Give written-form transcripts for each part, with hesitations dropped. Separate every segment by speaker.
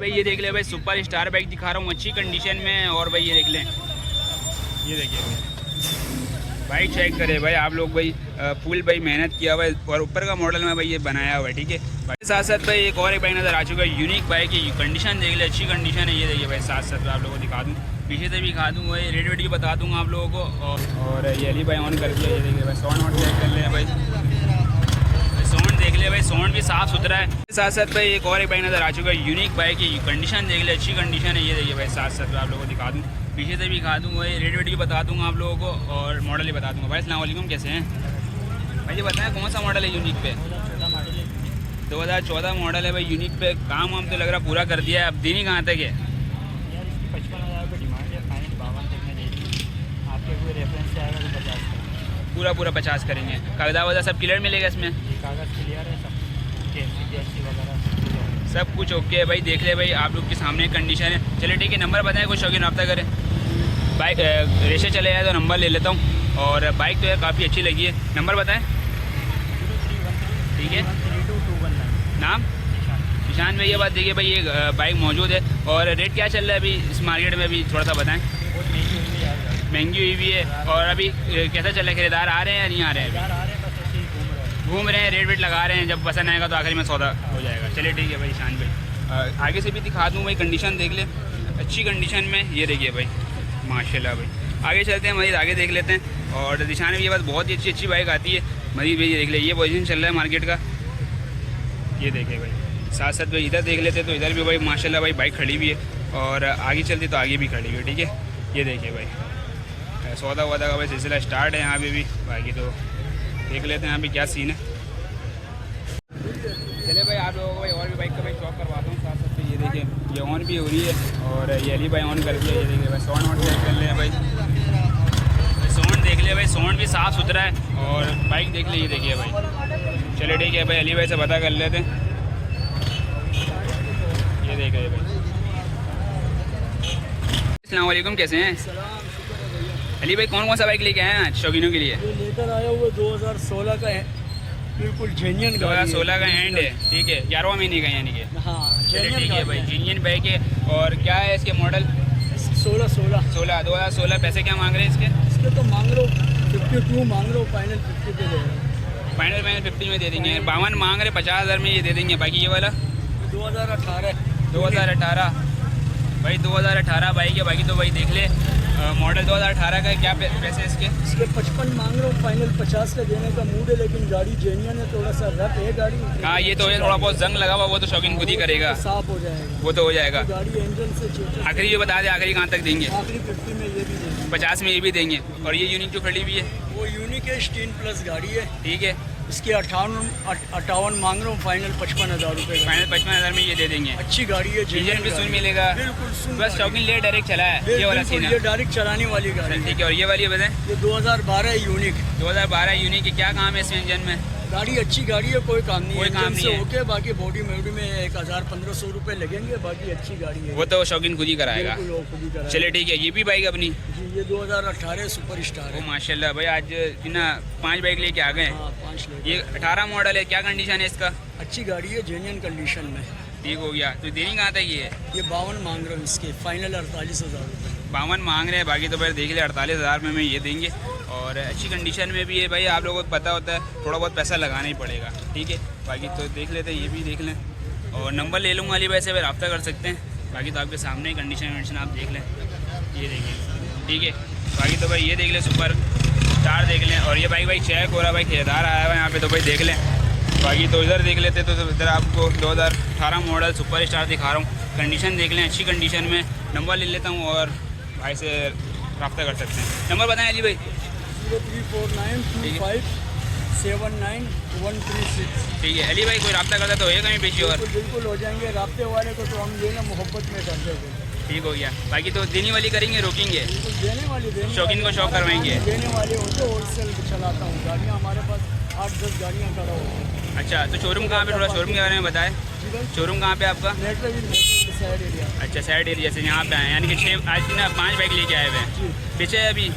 Speaker 1: भाई ये देख ले भाई, सुपर स्टार बाइक दिखा रहा हूँ अच्छी कंडीशन में। और भाई ये देख लें, ये देखिए भाई, बाइक चेक करे भाई आप लोग भाई, फुल भाई मेहनत किया हुआ है और ऊपर का मॉडल में भाई ये बनाया हुआ है। ठीक है भाई, साथ साथ भाई एक और एक बाइक नज़र आ चुका है, यूनिक बाइक है, कंडीशन देख ले अच्छी कंडीशन है। ये देखिए भाई, साथ साथ आप लोगों को दिखा दूँ, पीछे से भी दिखा दूँ भाई, रेट वेट भी बता दूँगा आप लोगों को। और ये अली भाई ऑन कर दिया, ये देखिए भाई, साउंड वाउंड चेक कर ले भाई, साउंड देख ले भाई, साउंड भी साफ़ सुथरा है। साथ साथ भाई एक और एक बाइक नज़र आ चुका है, यूनिक बाइक है, कंडीशन देख ले अच्छी कंडीशन है। ये देखिए भाई, साथ साथ आप लोगों को दिखा दूँ, पीछे से भी दिखा दूँ भाई, रेट वेट भी बता दूँगा आप लोगों को और मॉडल ही बता दूँगा। भाई अस्सलाम वालेकुम, कैसे हैं भाई? ये बताएं कौन सा मॉडल है यूनिक पे? 2014 मॉडल है भाई यूनिक पे। काम वाम तो लग रहा पूरा कर दिया है, अब देनी कहाँ तक है?
Speaker 2: 55,000 रुपये डिमांड है, फाइनल 52 तक में दे दी। आपके कोई रेफरेंस से आएगा तो 50
Speaker 1: पूरा 50 करेंगे। कागजा वगैरह सब क्लियर मिलेगा इसमें?
Speaker 2: कागज़ क्लियर है, सब GST वगैरह
Speaker 1: सब कुछ ओके है भाई। देख ले भाई, आप लोग के सामने कंडीशन है। चलिए ठीक है, नंबर बताएं, कुछ शौकीन रब्ता करें। बाइक रेशे चले जाए तो नंबर ले लेता हूँ। और बाइक तो है काफ़ी अच्छी लगी है, नंबर बताएं। ठीक है, नाम निशान में। ये बात देखिए भाई, ये बाइक मौजूद है। और रेट क्या चल रहा है अभी इस मार्केट में, अभी थोड़ा सा बताएं। महंगी हुई भी है। और अभी कैसा चल रहा है, खरीदार आ रहे हैं या नहीं आ रहे हैं? घूम रहे हैं, रेट वेट लगा रहे हैं, जब पसंद आएगा तो आखिरी में सौदा हो जाएगा। चलिए ठीक है भाई शान भाई, आगे से भी दिखा दूँ भाई, कंडीशन देख ले अच्छी कंडीशन में। ये देखिए भाई माशाल्लाह भाई, आगे चलते हैं मजीद, आगे देख लेते हैं। और दिशान में ये बात बहुत ही अच्छी बाइक आती है मजीद भाई। ये देख ले, ये पोजीशन चल रहा है मार्केट का, ये देखे भाई। साथ साथ भाई इधर देख लेते तो इधर भी भाई माशाल्लाह भाई बाइक खड़ी भी है। और आगे चलती तो आगे भी खड़ी हुई है। ठीक है, ये देखिए भाई, सौदा वौदा का भाई सिलसिला स्टार्ट है यहाँ पे भी। बाकी तो देख लेते हैं यहाँ पे क्या सीन है। चले भाई, आप लोगों को भाई और भी बाइक का भाई शॉक करवाता हूँ साथ साथ। ये देखिए, ये ऑन भी हो रही है और ये अली भाई ऑन कर दिया। ये देखिए भाई, साउंड वाउंड चेक कर ले भाई, साउंड देख ले भाई, साउंड भी साफ़ सुथरा है। और बाइक देख ले, ये देखिए भाई। चलिए ठीक है भाई, अली भाई से पता कर लेते हैं। ये देख रहे भाई, अस्सलाम वालेकुम, कैसे हैं? अली भाई कौन सा बाइक लेके आए हैं आज शौकीनों के लिए?
Speaker 2: ये लेकर आया हुआ 2016 का है, बिल्कुल जेन्युइन
Speaker 1: 2016 का एंड है। ठीक है, 11वां महीने का यानी कि।
Speaker 2: हाँ
Speaker 1: चलिए ठीक है भाई, जेन्युइन बाइक है। और क्या है इसके मॉडल? 2016। पैसे क्या मांग रहे हैं इसके?
Speaker 2: तो मांग लो 52 मांग लो, फाइनल 50 पे दे रहे हैं।
Speaker 1: फाइनल 50 में दे देंगे। 52 मांग रहे, 50,000 में ये दे देंगे। बाकी ये वाला 2018 भाई, 2018 बाइक है। बाकी तो भाई देख ले, मॉडल 2018 का है। क्या पैसे इसके?
Speaker 2: 55 मांग रहा हूँ, फाइनल 50 का देने का मूड है, लेकिन गाड़ी जेन्युइन है, थोड़ा सा रफ है गाड़ी।
Speaker 1: हाँ ये तो है, थोड़ा बहुत जंग लगा हुआ, वो तो शौकीन खुद ही करेगा,
Speaker 2: साफ हो जाएगा,
Speaker 1: वो तो हो जाएगा।
Speaker 2: गाड़ी इंजन से
Speaker 1: आखिरी ये बता दे, आखिरी कहाँ तक देंगे?
Speaker 2: आखिरी 50 में ये भी देंगे,
Speaker 1: 50 में ये भी देंगे। और ये यूनिक जो खड़ी हुई है
Speaker 2: वो यूनिक है, 16+ गाड़ी है।
Speaker 1: ठीक है,
Speaker 2: इसके 58 मांग रहा हूँ, फाइनल 55,000 रुपये।
Speaker 1: फाइनल 55,000 में ये दे देंगे।
Speaker 2: अच्छी गाड़ी है,
Speaker 1: इंजन भी सुन मिलेगा,
Speaker 2: बिल्कुल सुन,
Speaker 1: बस शौकीन ले डायरेक्ट चला है, ये वाला सीन है।
Speaker 2: ये डायरेक्ट चलाने वाली गाड़ी।
Speaker 1: ठीक है, और ये वाली बताएं?
Speaker 2: ये 2012 यूनिक
Speaker 1: 2012 यूनिक है। क्या काम है इसमें इंजन में?
Speaker 2: गाड़ी अच्छी गाड़ी है, कोई काम नहीं है,
Speaker 1: कोई काम नहीं है।
Speaker 2: ओके। बाकी बॉडी में 1,000-1,500 रुपये लगेंगे, बाकी अच्छी गाड़ी है,
Speaker 1: वो तो शौकीन खुद ही कराएगा। चलिए ठीक है, ये भी बाइक अपनी
Speaker 2: जी, ये 2018 सुपर स्टार
Speaker 1: वो
Speaker 2: है।
Speaker 1: माशाल्लाह भाई, आज ना 5 बाइक लेके आ गए।
Speaker 2: हाँ 5 लाख।
Speaker 1: ये 18 मॉडल है, क्या कंडीशन है इसका?
Speaker 2: अच्छी गाड़ी है, जेन्युइन कंडीशन में।
Speaker 1: ठीक हो गया, तो देनी कहाँ तक ये?
Speaker 2: ये 52 मांग रहा हूँ, इसके फाइनल 48,000 रुपये।
Speaker 1: 52 मांग रहे हैं। बाकी तो भाई देख ले, 48,000 में ये देंगे। और अच्छी कंडीशन में भी है भाई, आप लोगों को पता होता है थोड़ा बहुत पैसा लगाना ही पड़ेगा। ठीक है, बाकी तो देख लेते हैं, ये भी देख लें। और नंबर ले लूँगा अली भाई से, फिर रब्ता कर सकते हैं। बाकी तो आपके सामने ही कंडीशन आप देख लें, ये देखिए। ठीक है, बाकी तो भाई ये देख लें, सुपर स्टार देख लें। और ये बाइक भाई चेक हो रहा है भाई, खरीदार आया हुआ है यहाँ पे, तो भाई देख लें। बाकी तो इधर देख लेते तो इधर आपको 2018 मॉडल सुपर स्टार दिखा रहा हूँ, कंडीशन देख लें अच्छी कंडीशन में। नंबर ले लेता हूँ और भाई से रब्ता कर सकते हैं। नंबर बताएं अली भाई?
Speaker 2: 03492579
Speaker 1: ठीक है अली भाई, कोई रब्ता करता तो होगा कहीं पीछे? और
Speaker 2: बिल्कुल हो जाएंगे, राब्ते वाले को तो हम ये ना मोहब्बत में कर देंगे।
Speaker 1: ठीक हो गया। बाकी तो देने वाली करेंगे, रोकेंगे,
Speaker 2: देने वाली
Speaker 1: शौकीन को शौक करवाएंगे।
Speaker 2: देने वाले हो तो होलसेल चलाता हूँ, गाड़ियाँ हमारे पास 8-10 गाड़ियाँ खड़ा हो।
Speaker 1: अच्छा, तो शोरूम कहाँ पे? थोड़ा शोरूम के बारे में बताएं। शोरूम कहाँ पे आपका?
Speaker 2: Side area.
Speaker 1: अच्छा, साइड एरिया से यहाँ पे आए, यानी कि 6 आज ना 5 बाइक लेके आए हुए हैं। पीछे है अभी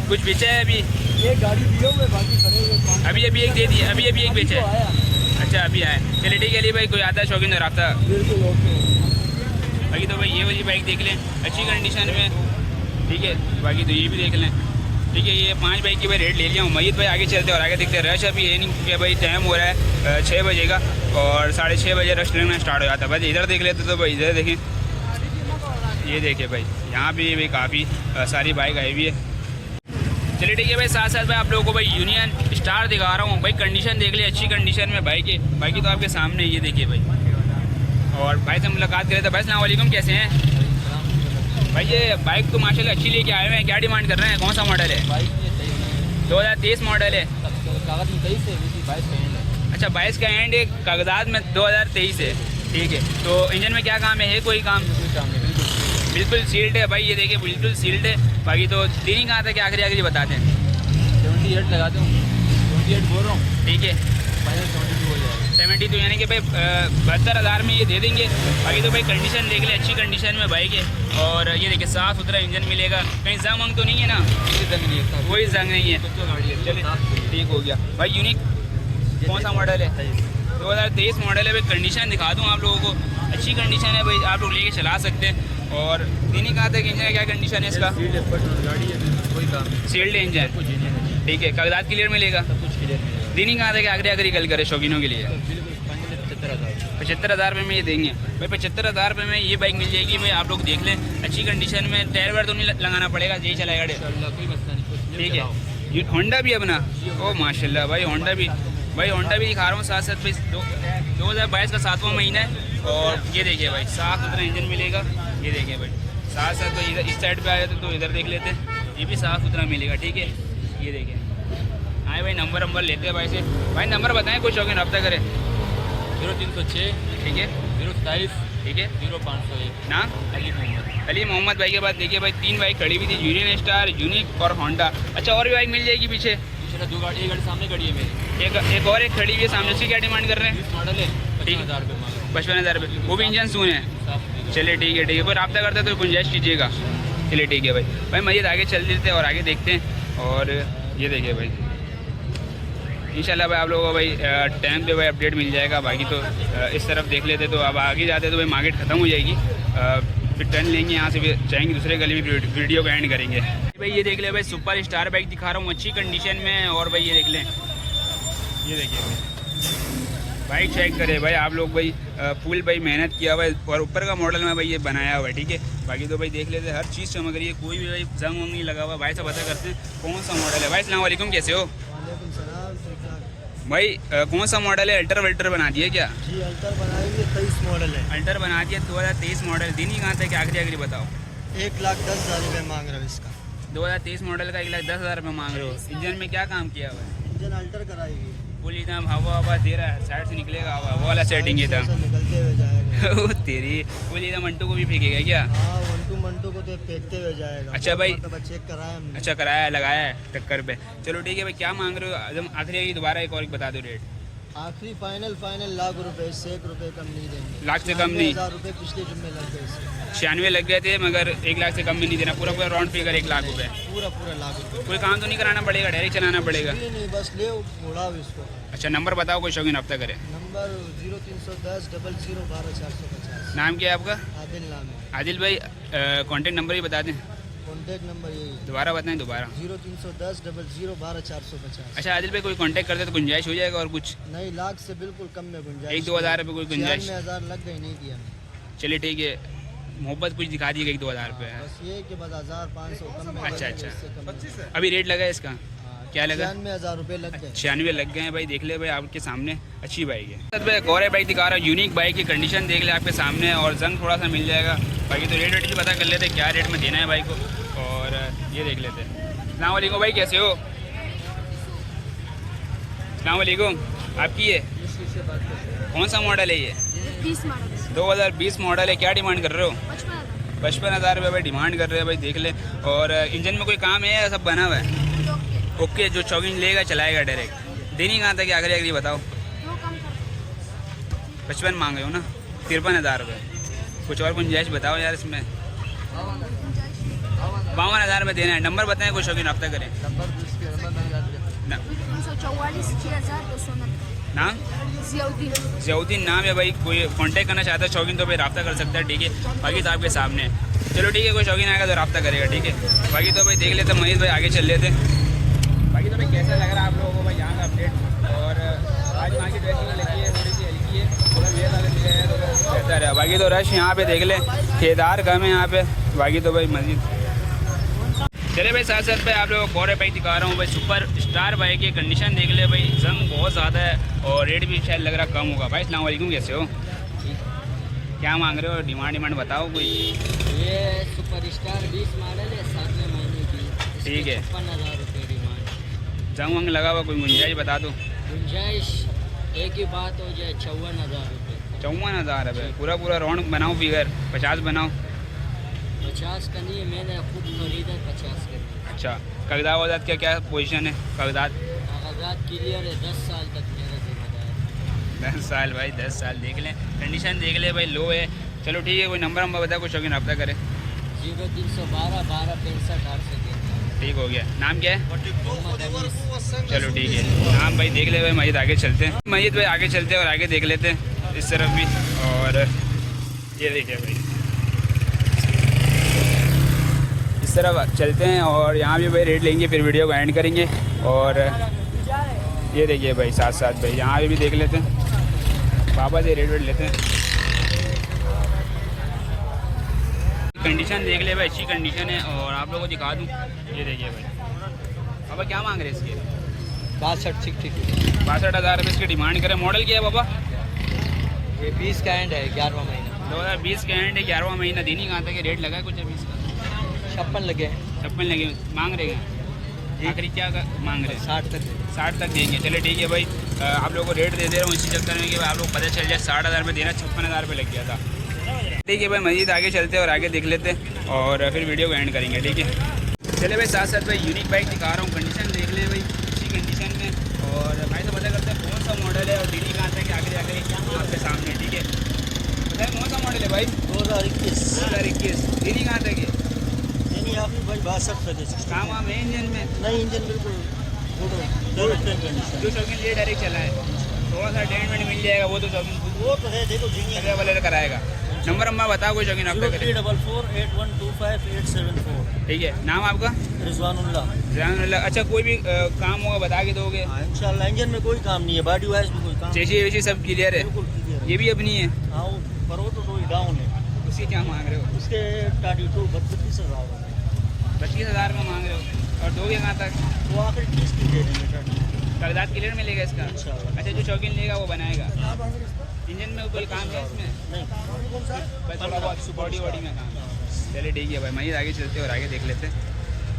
Speaker 1: कुछ पीछे है अभी?
Speaker 2: ये गाड़ी दिए हुए, बाकी खड़े हुए।
Speaker 1: अभी एक दे दी, अभी एक पीछे। अच्छा अभी आए। चलिए ठीक है अली भाई, कोई आता है शौकीन रब्ता।
Speaker 2: बिल्कुल ओके।
Speaker 1: बाकी तो भाई ये वाली बाइक देख लें अच्छी कंडीशन में, ठीक है। बाकी तो ये भी देख लें, ठीक है। ये 5 बाइक की भाई रेट ले लिया हूँ। मजीद भाई आगे चलते और आगे देखते हैं। रश अभी ये नहीं कि भाई टाइम हो रहा है 6 बजे का और 6:30 बजे रश लगना स्टार्ट हो जाता है। भाई इधर देख लेते तो भाई इधर देखें, ये देखिए भाई यहाँ भी भाई काफ़ी सारी बाइक आई हुई है। चलिए ठीक है भाई, साथ साथ भाई आप लोगों को भाई यूनियन स्टार दिखा रहा हूँ। भाई कंडीशन देख लिया, अच्छी कंडीशन में बाइक है। बाकी तो आपके सामने ये देखिए भाई। और भाई से मुलाकात करें तो भाई अस्सलाम वालेकुम, कैसे हैं भाई? ये बाइक तो माशाल्लाह अच्छी लेके आए हुए हैं, क्या डिमांड कर रहे हैं? कौन सा मॉडल है? 2023 मॉडल है।
Speaker 2: कागज में 23 है, 22 का एंड है।
Speaker 1: अच्छा 22 का एंड है, कागजात में 2023 है, ठीक है। तो इंजन में क्या काम है कोई काम? बिल्कुल सील्ड है भाई, ये देखिए बिल्कुल सील्ड है। बाकी तो दिन कहाँ था कि आखिरी बताते हैं?
Speaker 2: 78 लगाते हूँ, 28 बोल रहा हूँ,
Speaker 1: ठीक है।
Speaker 2: फाइनल 72 हो जाएगा।
Speaker 1: 72 यानी कि भाई 72,000 में ये दे देंगे। बाकी तो भाई कंडीशन देख ले, अच्छी कंडीशन में बाइक है। और ये देखिए साफ़ सुथरा इंजन मिलेगा, कहीं जंग वंग तो नहीं है ना? कोई जंग नहीं है, चलिए ठीक हो गया भाई। यूनिक कौन सा मॉडल है? 2023 मॉडल है भाई। कंडीशन दिखा दूँ आप लोगों को, अच्छी कंडीशन है भाई, आप लोग लेके चला सकते हैं। और नहीं कहा था कि इंजन क्या कंडीशन है इसका? सील्ड इंजन, ठीक है। कागजात क्लियर मिलेगा? दिन कहा था कि आखिरी कल करे शौकीनों के लिए 75,000 रुपये में ये देंगे भाई। 75,000 रुपये में ये बाइक मिल जाएगी भाई, आप लोग देख लें अच्छी कंडीशन में। टायर वायर तो नहीं लगाना पड़ेगा, यही चलाएगा ठीक है। होंडा भी अपना, ओ माशाल्लाह भाई होंडा भी दिखा रहा हूँ साथ साथ भाई। 2022 का 7वां महीना है। और ये देखिए भाई साफ़ सुथरा इंजन मिलेगा, ये देखिए भाई। साथ साथ तो इधर इस साइड पे आए तो इधर देख लेते हैं, ये भी साफ़ सुथरा मिलेगा, ठीक है। ये देखिए आए भाई, नंबर लेते हैं भाई से। भाई नंबर बताएं, कुछ शौकीन रब्ता करें।
Speaker 2: 0306,
Speaker 1: ठीक है।
Speaker 2: 027, ठीक है, 0501।
Speaker 1: नाम अली मोहम्मद भाई के बाद देखिए भाई 3 बाइक खड़ी हुई थी, यूनियन स्टार, यूनिक और होंडा। अच्छा और भी बाइक मिल जाएगी पीछे?
Speaker 2: पीछे 2 गाड़ी, एक गाड़ी सामने खड़ी है मेरी,
Speaker 1: एक और एक खड़ी हुई है सामने। उसकी क्या डिमांड कर रहे हैं?
Speaker 2: मॉडल है, 55,000 रुपये मांग रहा हूँ।
Speaker 1: 55,000 रुपये, वो भी इंजन सून है। चलिए ठीक है, कोई रब्ता करता है तो गुंजाइश कीजिएगा। चलिए ठीक है भाई मजीद आगे चल देते हैं और आगे देखते हैं। और ये देखिए भाई इंशाल्लाह भाई आप लोगों को भाई टाइम पे भाई अपडेट मिल जाएगा। बाकी तो इस तरफ देख लेते तो अब आगे जाते तो भाई मार्केट ख़त्म हो जाएगी, फिर टर्न लेंगे यहाँ से, फिर जाएंगे दूसरे गली में, वीडियो को एंड करेंगे। भाई ये देख ले भाई, सुपर स्टार बाइक दिखा रहा हूँ अच्छी कंडीशन में। और भाई ये देख लें, ये देखिए भाई बाइक चेक करें भाई आप लोग भाई, फुल भाई मेहनत किया हुआ है। और ऊपर का मॉडल में भाई ये बनाया हुआ है, ठीक है। बाकी तो भाई देख लेते हर चीज़ चमक रही है, कोई भी भाई जंग वंग नहीं लगा हुआ। भाई से पता करते हैं कौन सा मॉडल है। भाई अस्सलाम वालेकुम, कैसे हो भाई? कौन सा मॉडल है? अल्टर वल्टर बना दिया क्या?
Speaker 3: जी अल्टर बनाई हुई 23 मॉडल है।
Speaker 1: अल्टर बना दिया 2023 मॉडल। दिन ही कहाँ था कि आखिरी बताओ?
Speaker 3: 1,10,000 रुपये मांग रहा हूँ इसका।
Speaker 1: 2023 मॉडल का 1,10,000 रुपये मांग रहे हो। इंजन में क्या काम किया हुआ है?
Speaker 3: इंजन अल्टर कराई हुई
Speaker 1: फुल एकदम हवा दे रहा है, साइड से निकलेगा हवा, वो वाला सेटिंग एकदम
Speaker 3: निकलते हुए जाएगा।
Speaker 1: तेरी फुल एकदम मंटू को भी फेंकेगा क्या?
Speaker 3: हाँ मंटू को तो फेंकते हुए जाएगा।
Speaker 1: अच्छा भाई,
Speaker 3: मतलब चेक कराया हमने।
Speaker 1: अच्छा कराया लगाया है टक्कर पे। चलो ठीक है भाई, क्या मांग रहे हो? एकदम आखिरी दोबारा एक और बता दो रेट।
Speaker 3: आखिरी फाइनल ₹1,00,000 से 1 रुपये कम नहीं देंगे।
Speaker 1: लाख से कम नहीं?
Speaker 3: 96,000 रुपये पिछले जुम्मे लग गए इसके।
Speaker 1: 96 लग गए थे, मगर 1 लाख से कम भी नहीं देना। पूरा राउंड फिगर 1 लाख रुपये।
Speaker 3: पूरा ₹1,00,000।
Speaker 1: कोई काम तो नहीं कराना पड़ेगा, डायरेक्ट चलाना पड़ेगा?
Speaker 3: नहीं बस ले उड़ाओ इसको।
Speaker 1: अच्छा नंबर बताओ, कोई शौकीन रब्ता करे।
Speaker 3: नंबर 0310 00 12 450।
Speaker 1: नाम क्या है आपका?
Speaker 3: आदिल नाम है।
Speaker 1: आदिल भाई कॉन्टेक्ट नंबर ही बता दें।
Speaker 3: कॉन्टैक्ट नंबर यही है,
Speaker 1: दोबारा बताएं दोबारा।
Speaker 3: 0310 00 12 450।
Speaker 1: अच्छा आदिल भाई कोई कांटेक्ट करते तो गुंजाइश हो जाएगा और कुछ?
Speaker 3: नहीं लाख से बिल्कुल कम में गुंजाइश।
Speaker 1: 1-2 हज़ार रुपये कोई गुंजाइश?
Speaker 3: 96,000 लग गई, नहीं दिया मैंने।
Speaker 1: चलिए ठीक है, मोहब्बत कुछ दिखा दिएगा 1-2 हज़ार रुपये।
Speaker 3: बस ये कि बस 1,500 कम में।
Speaker 1: अच्छा अभी रेट लगा इसका? क्या लगा?
Speaker 3: 96,000 रुपये लग गए।
Speaker 1: 96 लग गए हैं भाई, देख ले भाई आपके सामने, अच्छी बाइक है। भाई एक और बाइक दिखा रहा हूँ, यूनिक बाइक की कंडीशन देख ले आपके सामने, और जंग थोड़ा सा मिल जाएगा। बाकी तो रेट भी पता कर लेते हैं क्या रेट में देना है बाइक को, और ये देख लेते हैं। अस्सलाम वालेकुम भाई, कैसे हो? अस्सलाम वालेकुम, आपकी है? कौन सा मॉडल है ये? 2020 मॉडल है। क्या डिमांड कर रहे हो? 55,000 रुपये भाई डिमांड कर रहे हैं भाई, देख ले। और इंजन में कोई काम है या सब बना हुआ है? ओके, जो शौकीन लेगा चलाएगा डायरेक्ट। देनी कहाँ तक आखिरी बताओ? 55 मांग रहे हो ना? 53,000 रुपये। कुछ और गुंजाइश बताओ यार इसमें। 52,000 में देना है। नंबर बताएं, कोई शौकीन रब्ता करें। नाम ज़ियाउद्दीन नाम है भाई। कोई कांटेक्ट करना चाहता है शौकीन तो भाई रब्ता कर सकता है, ठीक है। बाकी तो आपके सामने है। चलो ठीक है, कोई शौकीन आएगा तो रब्ता करेगा, ठीक है। बाकी तो भाई देख लेते हैं, मजीद भाई आगे चल लेते हैं। बाकी तो भाई कैसा लग रहा है आप लोगों को भाई यहाँ का अपडेट? और आज वहाँ की ड्रेसिंग लगी है, थोड़ी सी हल्की है, थोड़ा मेल अगर मिल जाए तो बेहतर है। बाकी तो रश यहाँ पे देख लें, ठेकेदार कम है यहाँ पे। बाकी तो भाई मजीद चले भाई साथ साथ भाई आप लोगों को और बाइक दिखा रहा हूँ भाई। सुपर स्टार बाइक की कंडीशन देख ले भाई, जंग बहुत ज़्यादा है और रेट भी शायद लग रहा कम होगा। भाई अस्सलाम वालेकुम, कैसे हो? क्या मांग रहे हो? डिमांड बताओ कोई।
Speaker 3: ये सुपर स्टार 20 मॉडल है, 7वें महीने की।
Speaker 1: ठीक है,
Speaker 3: 56,000 रुपये डिमांड।
Speaker 1: जंग वंग लगा हुआ, कोई गुंजाइश बता दो।
Speaker 3: गुंजाइश एक ही बात हो जाए, 54,000 रुपये।
Speaker 1: 54,000 है। पूरा राउंड बनाओ, फिगर 50 बनाओ।
Speaker 3: 50 का नहीं है, मैंने खुद खरीदा 50 का।
Speaker 1: अच्छा, कागजात वागजात क्या पोजीशन है? कागजात
Speaker 3: कागजात क्लियर है, 10 साल तक मेरा जिम्मेदार।
Speaker 1: 10 साल भाई, 10 साल देख लें, कंडीशन देख ले भाई, लो है। चलो ठीक है, कोई नंबर बता, कोई शौकीन रब्ता करे।
Speaker 3: 0312 12 65 8
Speaker 1: ठीक हो गया। नाम क्या है?
Speaker 3: मोहम्मद अनीस।
Speaker 1: चलो ठीक है, नाम भाई देख ले भाई। मजीद आगे चलते हैं, मजीद भाई आगे चलते हैं और आगे देख लेते हैं इस तरफ भी। और ये देखिए भाई, इस तरफ चलते हैं और यहाँ भी भाई रेट लेंगे, फिर वीडियो को एंड करेंगे। और ये देखिए भाई साथ साथ भाई यहाँ भी देख लेते हैं, वापस ये रेट लेते हैं। कंडीशन देख ले भाई, अच्छी कंडीशन है। और आप लोगों को दिखा दूँ, ये देखिए भाई। बाबा क्या मांग रहे हैं इसके? 62,000 रुपये इसकी डिमांड करें। मॉडल क्या है बाबा?
Speaker 3: ये 20 का एंड है, 11वां महीना।
Speaker 1: 2020 का एंड है, 11वां महीना। दिन ही कहाँ तक है? रेट लगा है कुछ अभी इसका?
Speaker 3: 56 लगे,
Speaker 1: 56 लगे मांग रहे हैं। आखिरी क्या मांग रहे हैं?
Speaker 3: 60 तक।
Speaker 1: 60 तक देंगे। चले ठीक है भाई, आप लोगों को रेट दे दे रहा हूँ इसी चक्कर में कि आप लोग पता चल जाए। 60,000 रुपये देना, 56,000 रुपये लग गया था। ठीक है भाई, मजीद आगे चलते हैं और आगे देख लेते हैं और फिर वीडियो को एंड करेंगे, ठीक है। चले भाई साथ साथ भाई यूनिक बाइक दिखा रहा हूँ, कंडीशन देख ले भाई, अच्छी कंडीशन में। और भाई तो पता करते हैं कौन सा मॉडल है और डीडी कहाँ तक है, आगे जाकर आपके सामने, ठीक है। बताए कौन सा मॉडल है भाई? 2021। डीडी कहाँ तक है?
Speaker 3: नहीं आपकी भाई 62
Speaker 1: काम वाम है इंजन में?
Speaker 3: नहीं, इंजन बिल्कुल
Speaker 1: जो शौकीन लिए डायरेक्ट चला है, थोड़ा सा डेंट वेंट मिल जाएगा, वो तो शौकीन
Speaker 3: वो तो है, देखो
Speaker 1: कलर वलर कराएगा। नंबर अम्मा बताओ कोई शौकीन आपका करे।
Speaker 3: 03448125
Speaker 1: ठीक है, नाम आपका?
Speaker 3: रिजवानुल्लाह।
Speaker 1: जहानुल्लाह। अच्छा, कोई भी काम होगा बता के दोगे?
Speaker 3: हाँ इंशाल्लाह। इंजन में कोई काम नहीं है, बॉडी वाइज भी कोई काम
Speaker 1: चेसी वेसी सब क्लियर है?
Speaker 3: बिल्कुल क्लियर है।
Speaker 1: ये भी अपनी है?
Speaker 3: हाँ वो पर वो तो डाउन है।
Speaker 1: उसकी क्या मांग रहे हो?
Speaker 3: उसके 32,000
Speaker 1: 25,000 का मांग रहे हो और दोगे कहाँ तक?
Speaker 3: वो आखिर 30 की दे देंगे।
Speaker 1: कागजात क्लियर मिलेगा इसका?
Speaker 3: इंशाल्लाह।
Speaker 1: अच्छा, जो शौकीन लेगा वो बनाएगा। इंजन में कोई काम है इसमें?
Speaker 3: नहीं
Speaker 1: बस थोड़ा बहुत बॉडी वॉडी में काम है। चलिए ठीक है भाई, मजीद आगे चलते हैं और आगे देख लेते हैं,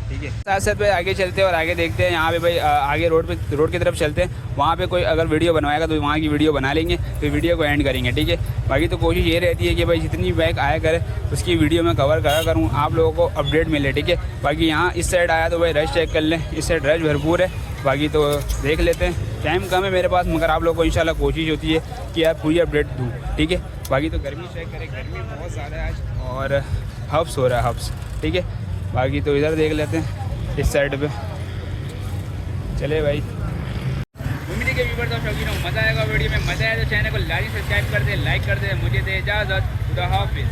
Speaker 1: ठीक है। साथ साथ भाई आगे चलते हैं और आगे देखते हैं। यहाँ पे भाई आगे रोड की तरफ चलते हैं। वहाँ पे कोई अगर वीडियो बनवाएगा तो वहाँ की वीडियो बना लेंगे, फिर वीडियो को एंड करेंगे, ठीक है। बाकी तो कोशिश ये रहती है कि भाई जितनी बाइक आया करे उसकी वीडियो में कवर करा करूँ, आप लोगों को अपडेट मिले, ठीक है। बाकी यहाँ इस साइड आया तो भाई रश चेक कर लें, इस साइड रश भरपूर है। बाकी तो देख लेते हैं, टाइम कम है मेरे पास, मगर आप लोगों को इंशाल्लाह कोशिश होती है कि आप पूरी अपडेट दूँ, ठीक है। बाकी तो गर्मी चेक करें, गर्मी बहुत ज़्यादा है आज और हब्स हो रहा है, हब्स, ठीक है। बाकी तो इधर देख लेते हैं इस साइड पे। चले भाई, उम्मीद है कि व्यूअर्स और शौकीन मज़ा आएगा वीडियो में। मज़ा आया तो चैनल को लाइक सब्सक्राइब कर दे, लाइक कर दे। मुझे दे इजाज़त, खुदा हाफिज़।